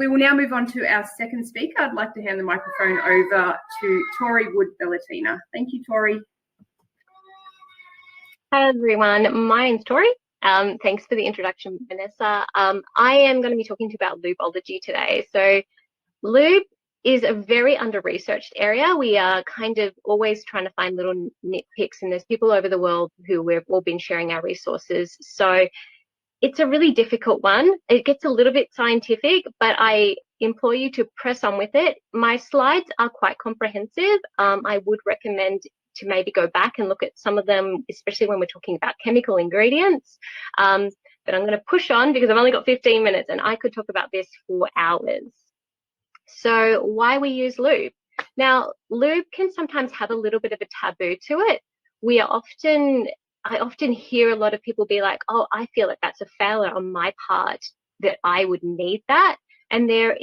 We will now move on to our second speaker. I'd like to hand the microphone over to Tori Wood-Bellentina. Thank you, Tori. Hi, everyone. My name's Tori. Thanks for the introduction, Vanessa. I am going to be talking to you about lubeology today. So lube is a very under-researched area. We are kind of always trying to find little nitpicks, and there's people over the world who we've all been sharing our resources. So it's a really difficult one. It gets a little bit scientific, but I implore you to press on with it. My slides are quite comprehensive. I would recommend to maybe go back and look at some of them, especially when we're talking about chemical ingredients. But I'm going to push on because I've only got 15 minutes and I could talk about this for hours. So why we use lube? Now, lube can sometimes have a little bit of a taboo to it. I often hear a lot of people be like, oh, I feel like that's a failure on my part, that I would need that. And there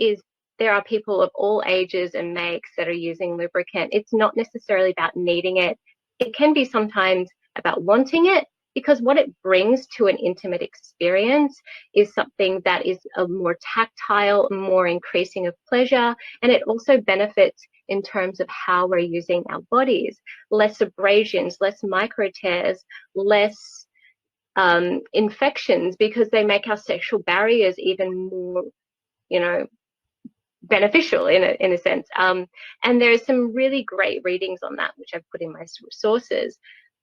are people of all ages and makes that are using lubricant. It's not necessarily about needing it. It can be sometimes about wanting it, because what it brings to an intimate experience is something that is a more tactile, more increasing of pleasure, and it also benefits in terms of how we're using our bodies. Less abrasions, less micro tears, less infections, because they make our sexual barriers even more, beneficial in a sense. And there's some really great readings on that, which I've put in my sources.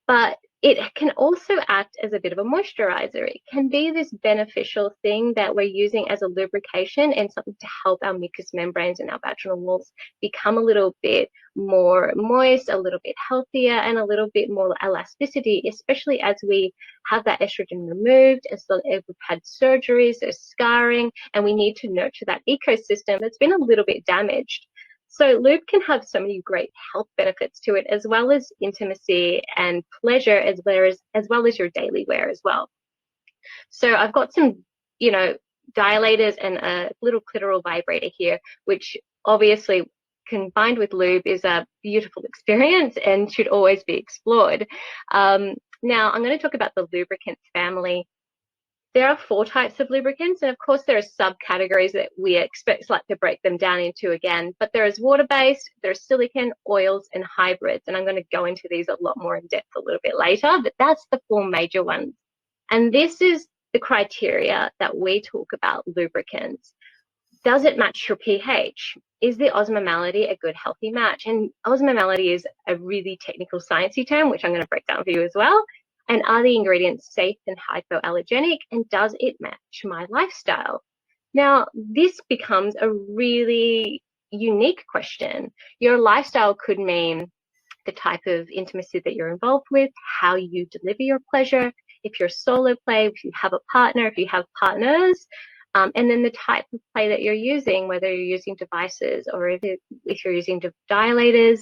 But it can also act as a bit of a moisturizer. It can be this beneficial thing that we're using as a lubrication and something to help our mucous membranes and our vaginal walls become a little bit more moist, a little bit healthier, and a little bit more elasticity, especially as we have that estrogen removed, as we've had surgeries, there's scarring, and we need to nurture that ecosystem that's been a little bit damaged. So lube can have so many great health benefits to it, as well as intimacy and pleasure, as well as your daily wear as well. So I've got some, dilators and a little clitoral vibrator here, which obviously combined with lube is a beautiful experience and should always be explored. Now I'm going to talk about the lubricants family. There are 4 types of lubricants, and of course there are subcategories that we expect like to break them down into again, but there is water-based, there's silicone, oils, and hybrids, and I'm going to go into these a lot more in depth a little bit later, but that's the 4 major ones. And this is the criteria that we talk about lubricants. Does it match your pH? Is the osmolality a good, healthy match? And osmolality is a really technical sciencey term, which I'm going to break down for you as well. And are the ingredients safe and hypoallergenic? And does it match my lifestyle? Now, this becomes a really unique question. Your lifestyle could mean the type of intimacy that you're involved with, how you deliver your pleasure, if you're solo play, if you have a partner, if you have partners, and then the type of play that you're using, whether you're using devices or if you're using dilators.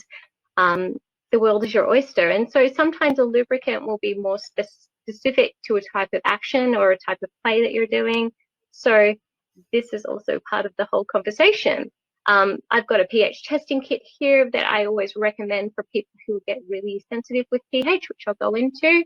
The world is your oyster. And so sometimes a lubricant will be more specific to a type of action or a type of play that you're doing. So this is also part of the whole conversation. I've got a pH testing kit here that I always recommend for people who get really sensitive with pH, which I'll go into.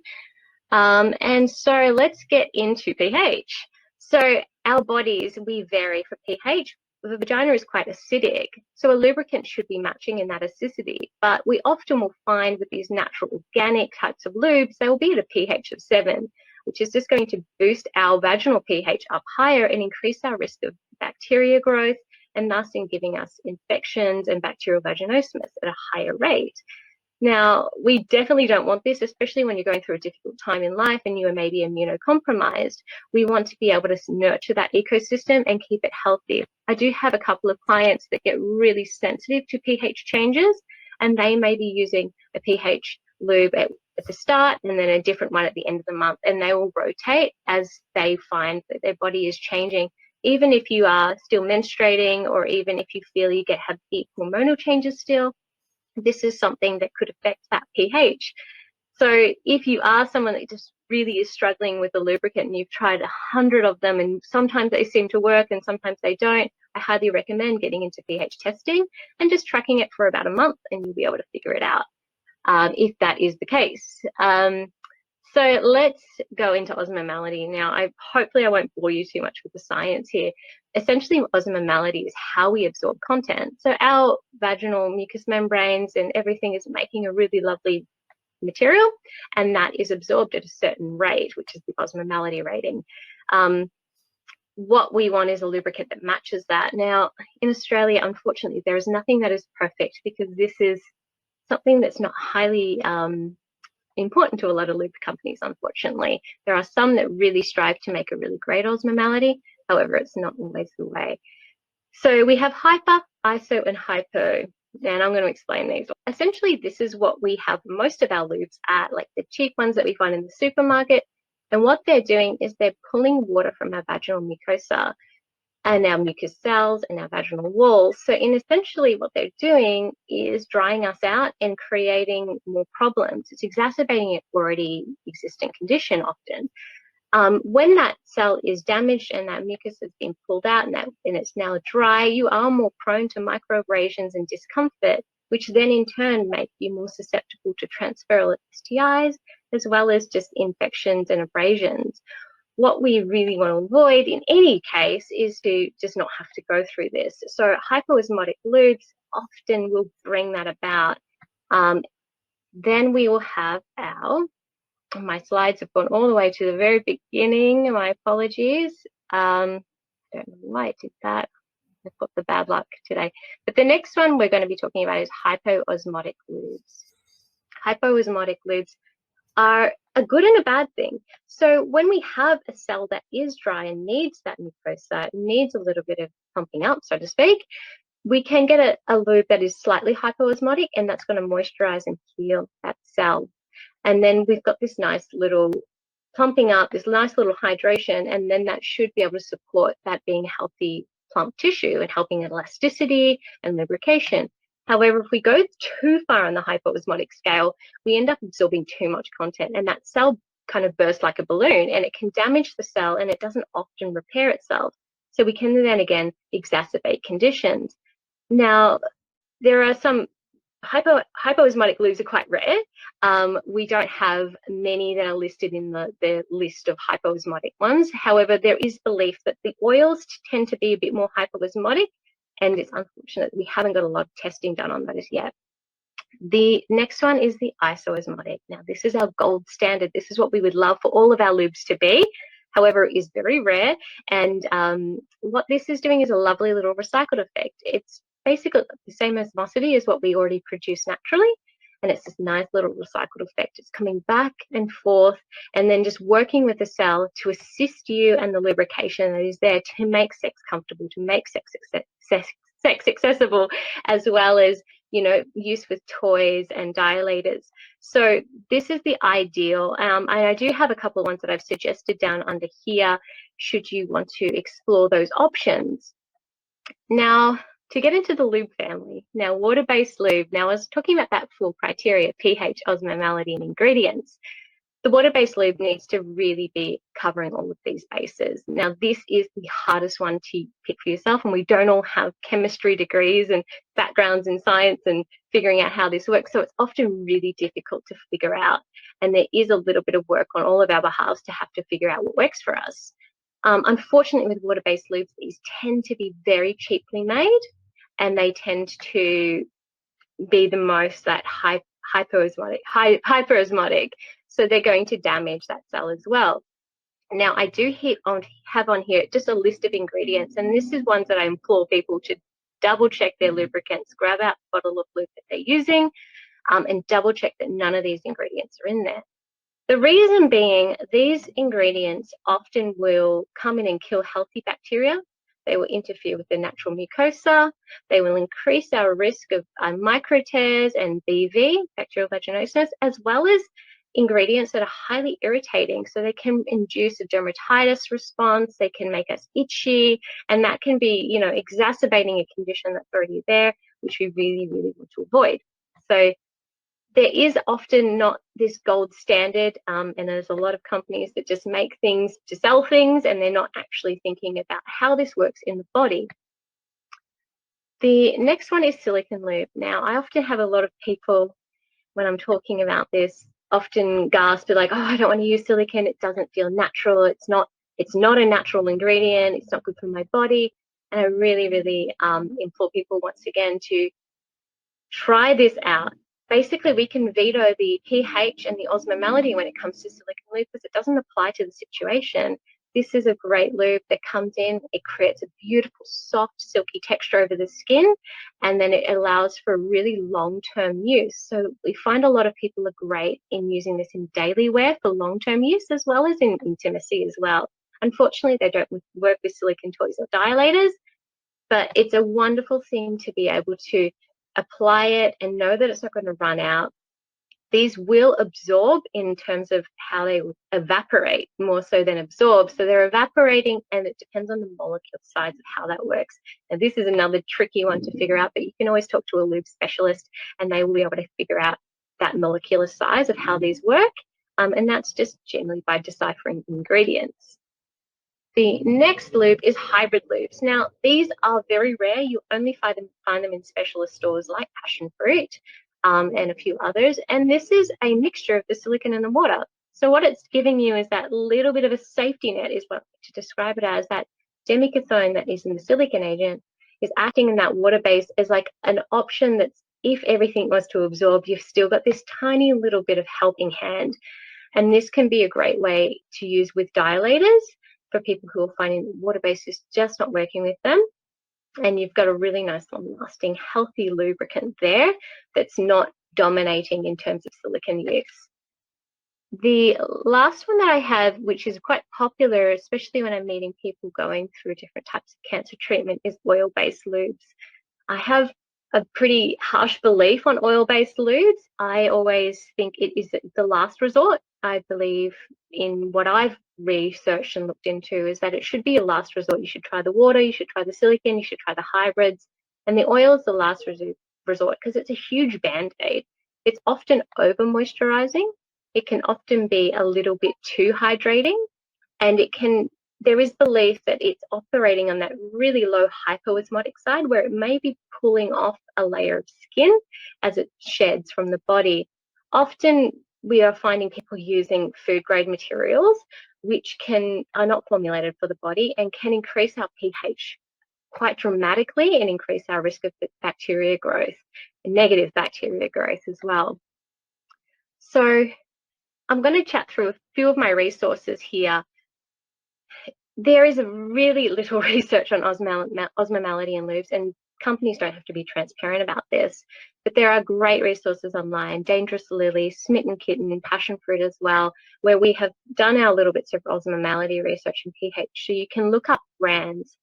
And so let's get into pH. So our bodies, we vary for pH. The vagina is quite acidic, so a lubricant should be matching in that acidity. But we often will find with these natural organic types of lubes, they will be at a pH of 7, which is just going to boost our vaginal pH up higher and increase our risk of bacteria growth, and thus in giving us infections and bacterial vaginosis at a higher rate. Now, we definitely don't want this, especially when you're going through a difficult time in life and you are maybe immunocompromised. We want to be able to nurture that ecosystem and keep it healthy. I do have a couple of clients that get really sensitive to pH changes, and they may be using a pH lube at the start and then a different one at the end of the month, and they will rotate as they find that their body is changing. Even if you are still menstruating, or even if you feel you have deep hormonal changes still, this is something that could affect that pH. So if you are someone that just really is struggling with a lubricant and you've tried 100 of them and sometimes they seem to work and sometimes they don't, I highly recommend getting into pH testing and just tracking it for about a month, and you'll be able to figure it out if that is the case. So let's go into osmolality now. Hopefully I won't bore you too much with the science here. Essentially, osmolality is how we absorb content. So our vaginal mucous membranes and everything is making a really lovely material, and that is absorbed at a certain rate, which is the osmolality rating. What we want is a lubricant that matches that. Now, in Australia, unfortunately, there is nothing that is perfect, because this is something that's not highly important to a lot of lube companies, unfortunately. There are some that really strive to make a really great osmolality. However, it's not always the way. So we have hyper, iso, and hypo. And I'm going to explain these. Essentially, this is what we have most of our lubes at, like the cheap ones that we find in the supermarket. And what they're doing is they're pulling water from our vaginal mucosa and our mucous cells and our vaginal walls. So essentially what they're doing is drying us out and creating more problems. It's exacerbating an already existing condition often. When that cell is damaged and that mucus has been pulled out and it's now dry, you are more prone to microabrasions and discomfort, which then in turn make you more susceptible to transferable STIs, as well as just infections and abrasions. What we really want to avoid in any case is to just not have to go through this. So hypoosmotic lubes often will bring that about. Then we will have my slides have gone all the way to the very beginning. My apologies. I don't know why it did that. I've got the bad luck today. But the next one we're going to be talking about is hypoosmotic lubes. Hypoosmotic lubes are a good and a bad thing. So when we have a cell that is dry and needs that mucosa, needs a little bit of pumping up, so to speak, we can get a lube that is slightly hypoosmotic, and that's going to moisturize and heal that cell. And then we've got this nice little pumping up, this nice little hydration, and then that should be able to support that being healthy plump tissue and helping elasticity and lubrication. However, if we go too far on the hypoosmotic scale, we end up absorbing too much content, and that cell kind of bursts like a balloon, and it can damage the cell, and it doesn't often repair itself. So we can then again exacerbate conditions. Now, there are some hypoosmotic lubes are quite rare. We don't have many that are listed in the list of hypoosmotic ones. However, there is belief that the oils tend to be a bit more hypoosmotic, and it's unfortunate we haven't got a lot of testing done on those yet. The next one is the isoosmotic. Now, this is our gold standard. This is what we would love for all of our lubes to be. However, it is very rare, and what this is doing is a lovely little recycled effect. It's basically the same osmosity as what we already produce naturally, and it's this nice little recycled effect. It's coming back and forth and then just working with the cell to assist you and the lubrication that is there to make sex comfortable, to make sex accessible, as well as, you know, use with toys and dilators. So this is the ideal. And I do have a couple of ones that I've suggested down under here, should you want to explore those options. Now, to get into the lube family, now water-based lube, now I was talking about that full criteria, pH, osmolality, and ingredients. The water-based lube needs to really be covering all of these bases. Now, this is the hardest one to pick for yourself, and we don't all have chemistry degrees and backgrounds in science and figuring out how this works, so it's often really difficult to figure out, and there is a little bit of work on all of our behalves to have to figure out what works for us. Unfortunately, with water-based lubes, these tend to be very cheaply made, and they tend to be the most that hyperosmotic. So they're going to damage that cell as well. Now, I do have on here just a list of ingredients, and this is ones that I implore people to double check their lubricants, grab out the bottle of lube that they're using, and double check that none of these ingredients are in there. The reason being, these ingredients often will come in and kill healthy bacteria. They will interfere with the natural mucosa. They will increase our risk of micro tears and BV, bacterial vaginosis, as well as ingredients that are highly irritating. So they can induce a dermatitis response. They can make us itchy, and that can be, you know, exacerbating a condition that's already there, which we really, really want to avoid. So there is often not this gold standard, and there's a lot of companies that just make things to sell things, and they're not actually thinking about how this works in the body. The next one is silicone lube. Now, I often have a lot of people, when I'm talking about this, often gasp like, oh, I don't want to use silicone. It doesn't feel natural. It's not a natural ingredient. It's not good for my body. And I really, really implore people once again to try this out. Basically, we can veto the pH and the osmolality when it comes to silicone lube because it doesn't apply to the situation. This is a great lube that comes in, it creates a beautiful, soft, silky texture over the skin, and then it allows for really long-term use. So we find a lot of people are great in using this in daily wear for long-term use as well as in intimacy as well. Unfortunately, they don't work with silicone toys or dilators, but it's a wonderful thing to be able to apply it and know that it's not going to run out. These will absorb in terms of how they evaporate more so than absorb. So they're evaporating, and it depends on the molecule size of how that works. And this is another tricky one to figure out, but you can always talk to a lube specialist and they will be able to figure out that molecular size of how these work. And that's just generally by deciphering ingredients. The next lube is hybrid lubes. Now, these are very rare. You only find them in specialist stores like Passionfruit and a few others. And this is a mixture of the silicone and the water. So what it's giving you is that little bit of a safety net, is what to describe it as. That demikethone that is in the silicone agent is acting in that water base as like an option that's, if everything was to absorb, you've still got this tiny little bit of helping hand. And this can be a great way to use with dilators for people who are finding water-based is just not working with them. And you've got a really nice, long-lasting, healthy lubricant there that's not dominating in terms of silicone use. The last one that I have, which is quite popular, especially when I'm meeting people going through different types of cancer treatment, is oil-based lubes. I have a pretty harsh belief on oil-based lubes. I always think it is the last resort. I believe in what I've researched and looked into is that it should be a last resort. You should try the water, you should try the silicone, you should try the hybrids, and the oil is the last resort because it's a huge band-aid. It's often over moisturizing. It can often be a little bit too hydrating, and there is belief that it's operating on that really low hypoosmotic side where it may be pulling off a layer of skin as it sheds from the body. Often we are finding people using food grade materials which are not formulated for the body and can increase our pH quite dramatically and increase our risk of bacteria growth, negative bacteria growth as well. So I'm going to chat through a few of my resources here. There is really little research on osmolality and lubes, and companies don't have to be transparent about this, but there are great resources online, Dangerous Lily, Smitten Kitten, and Passionfruit as well, where we have done our little bits of osmolality research and pH, so you can look up brands.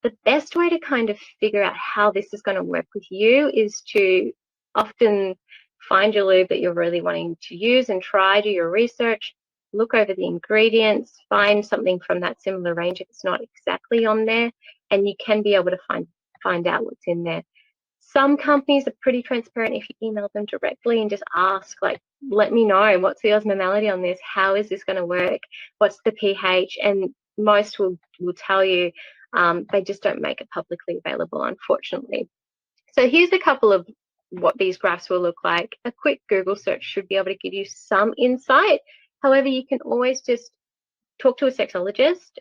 The best way to kind of figure out how this is going to work with you is to often find your lube that you're really wanting to use and try, do your research, look over the ingredients, find something from that similar range if it's not exactly on there, and you can be able to find out what's in there. Some companies are pretty transparent if you email them directly and just ask, like, let me know, what's the osmolality on this? How is this going to work? What's the pH? And most will tell you. They just don't make it publicly available, unfortunately. So here's a couple of what these graphs will look like. A quick Google search should be able to give you some insight. However, you can always just talk to a sexologist.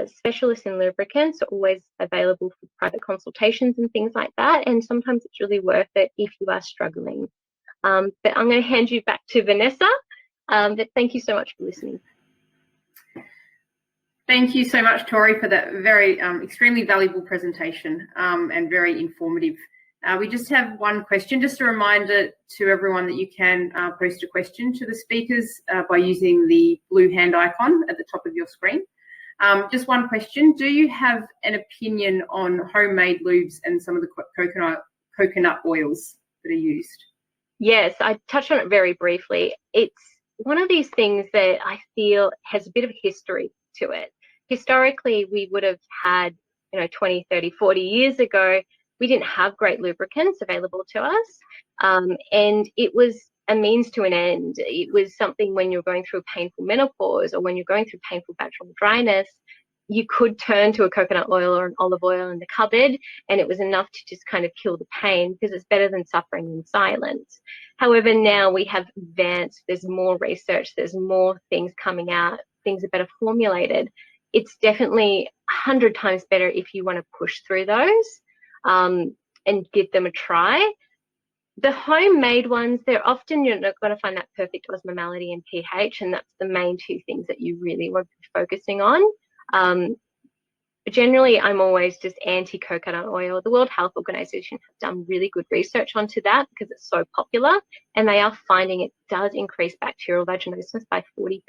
Specialists in lubricants are always available for private consultations and things like that. And sometimes it's really worth it if you are struggling. But I'm going to hand you back to Vanessa. But thank you so much for listening. Thank you so much, Tori, for that very extremely valuable presentation and very informative. We just have one question. Just a reminder to everyone that you can post a question to the speakers by using the blue hand icon at the top of your screen. Just one question. Do you have an opinion on homemade lubes and some of the coconut oils that are used? Yes, I touched on it very briefly. It's one of these things that I feel has a bit of history to it. Historically, we would have had, 20, 30, 40 years ago, we didn't have great lubricants available to us. And it was a means to an end. It was something when you're going through painful menopause or when you're going through painful vaginal dryness, you could turn to a coconut oil or an olive oil in the cupboard, and it was enough to just kind of kill the pain, because it's better than suffering in silence. However, now we have advanced, there's more research, there's more things coming out, things are better formulated. It's definitely 100 times better if you want to push through those and give them a try. The homemade ones, they're often, you're not going to find that perfect osmolality and pH, and that's the main two things that you really want to be focusing on. Generally, I'm always just anti-coconut oil. The World Health Organization has done really good research onto that because it's so popular, and they are finding it does increase bacterial vaginosis by 40%.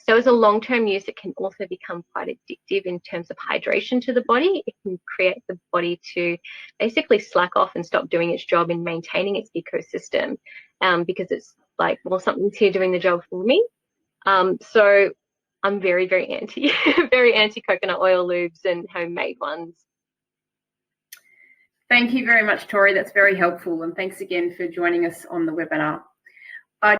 So as a long-term use, it can also become quite addictive in terms of hydration to the body. It can create the body to basically slack off and stop doing its job in maintaining its ecosystem, because it's like, well, something's here doing the job for me. So I'm very, very anti coconut oil lubes and homemade ones. Thank you very much, Tori. That's very helpful. And thanks again for joining us on the webinar.